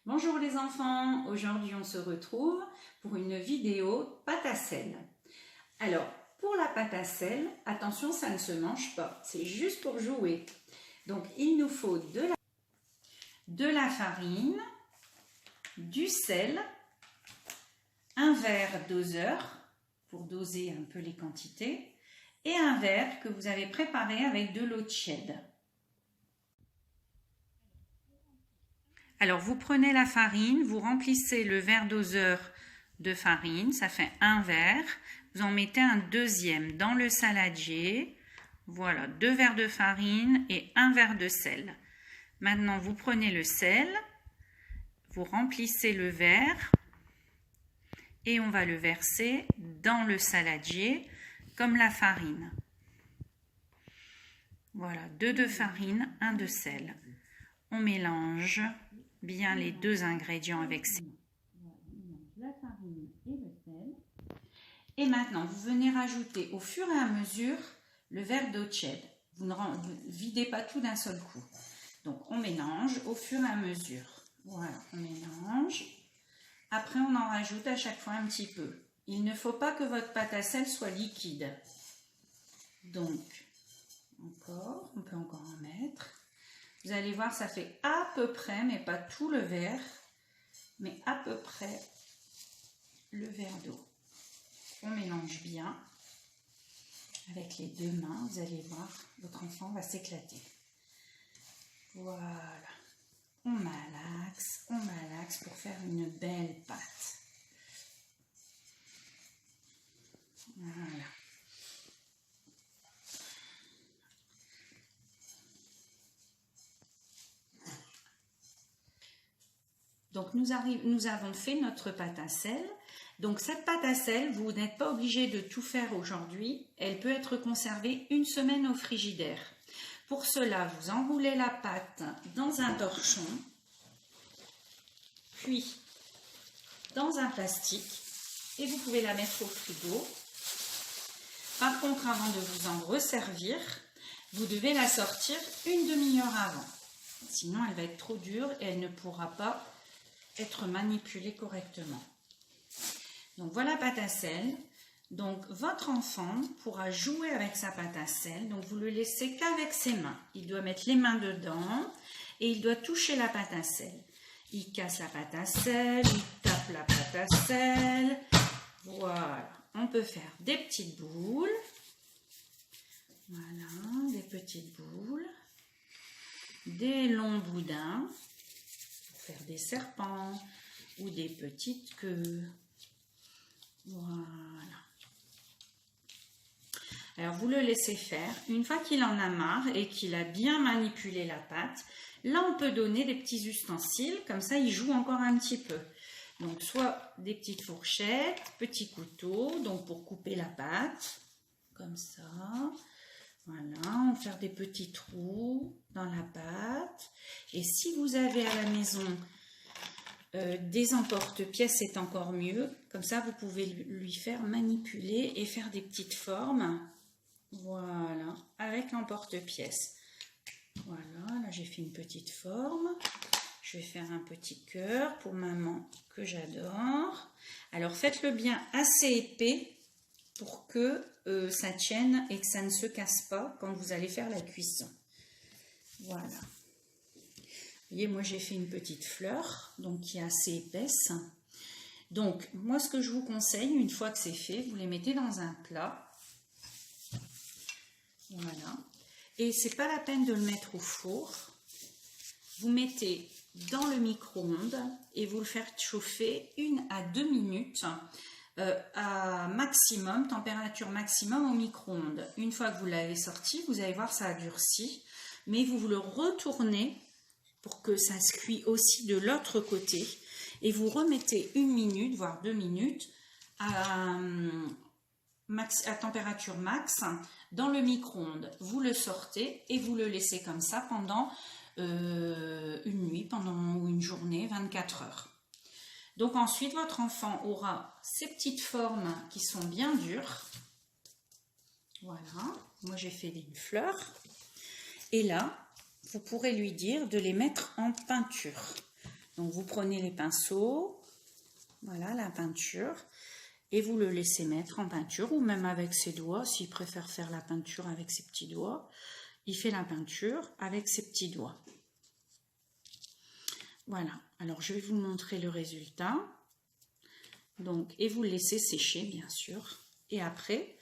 Bonjour les enfants, aujourd'hui on se retrouve pour une vidéo pâte à sel. Alors pour la pâte à sel, attention ça ne se mange pas, c'est juste pour jouer. Donc il nous faut de la farine, du sel, un verre doseur pour doser un peu les quantités et un verre que vous avez préparé avec de l'eau tiède. Alors, vous prenez la farine, vous remplissez le verre doseur de farine, ça fait un verre. Vous en mettez un deuxième dans le saladier. Voilà, 2 verres de farine et un verre de sel. Maintenant, vous prenez le sel, vous remplissez le verre et on va le verser dans le saladier comme la farine. Voilà, 2 de farine, 1 de sel. On mélange bien les deux ingrédients avec la farine et le sel. Et maintenant, vous venez rajouter au fur et à mesure le verre d'eau tiède. Vous ne videz pas tout d'un seul coup. Donc, on mélange au fur et à mesure. Voilà, on mélange. Après, on en rajoute à chaque fois un petit peu. Il ne faut pas que votre pâte à sel soit liquide. Donc, on peut encore en mettre. Vous allez voir, ça fait à peu près, mais pas tout le verre, mais à peu près le verre d'eau. On mélange bien avec les deux mains. Vous allez voir, votre enfant va s'éclater. Voilà. On malaxe pour faire une belle pâte. Voilà. Donc, nous avons fait notre pâte à sel. Donc, cette pâte à sel, vous n'êtes pas obligé de tout faire aujourd'hui. Elle peut être conservée une semaine au frigidaire. Pour cela, vous enroulez la pâte dans un torchon, puis dans un plastique, et vous pouvez la mettre au frigo. Par contre, avant de vous en resservir, vous devez la sortir une demi-heure avant. Sinon, elle va être trop dure et elle ne pourra pas être manipulée correctement. Donc voilà la pâte à sel. Donc votre enfant pourra jouer avec sa pâte à sel. Donc vous le laissez qu'avec ses mains. Il doit mettre les mains dedans et il doit toucher la pâte à sel. Il casse la pâte à sel, il tape la pâte à sel. Voilà. On peut faire des petites boules. Voilà, des petites boules. Des longs boudins. Faire des serpents ou des petites queues. Voilà. Alors, vous le laissez faire. Une fois qu'il en a marre et qu'il a bien manipulé la pâte, là, on peut donner des petits ustensiles. Comme ça, il joue encore un petit peu. Donc, soit des petites fourchettes, petits couteaux, donc pour couper la pâte, comme ça. Voilà, on va faire des petits trous dans la pâte. Et si vous avez à la maison des emporte-pièces, c'est encore mieux. Comme ça, vous pouvez lui faire manipuler et faire des petites formes. Voilà, avec l'emporte-pièce. Voilà, là j'ai fait une petite forme. Je vais faire un petit cœur pour maman que j'adore. Alors, faites-le bien assez épais pour que ça tienne et que ça ne se casse pas quand vous allez faire la cuisson. Voilà. Vous voyez, moi j'ai fait une petite fleur, donc qui est assez épaisse. Donc, moi ce que je vous conseille, une fois que c'est fait, vous les mettez dans un plat. Voilà. Et c'est pas la peine de le mettre au four. Vous mettez dans le micro-ondes et vous le faites chauffer 1 à 2 minutes. À maximum, température maximum au micro-ondes. Une fois que vous l'avez sorti, vous allez voir ça a durci, mais vous le retournez pour que ça se cuit aussi de l'autre côté et vous remettez 1 minute, voire 2 minutes à température max dans le micro-ondes. Vous le sortez et vous le laissez comme ça pendant une nuit, pendant une journée, 24 heures. Donc ensuite, votre enfant aura ces petites formes qui sont bien dures. Voilà, moi j'ai fait une fleur. Et là, vous pourrez lui dire de les mettre en peinture. Donc vous prenez les pinceaux, voilà la peinture, et vous le laissez mettre en peinture, ou même avec ses doigts, s'il préfère faire la peinture avec ses petits doigts, il fait la peinture avec ses petits doigts. Voilà, alors je vais vous montrer le résultat. Donc, et vous le laissez sécher, bien sûr. Et après,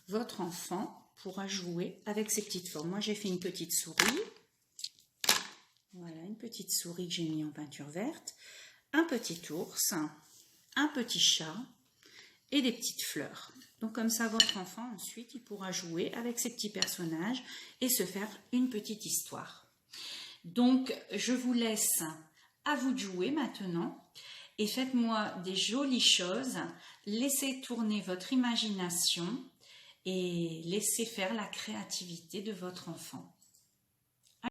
votre enfant pourra jouer avec ses petites formes. Moi, j'ai fait une petite souris. Voilà, une petite souris que j'ai mis en peinture verte. Un petit ours, un petit chat et des petites fleurs. Donc, comme ça, votre enfant, ensuite, il pourra jouer avec ses petits personnages et se faire une petite histoire. Donc, je vous laisse à vous de jouer maintenant. Et faites-moi des jolies choses, laissez tourner votre imagination et laissez faire la créativité de votre enfant.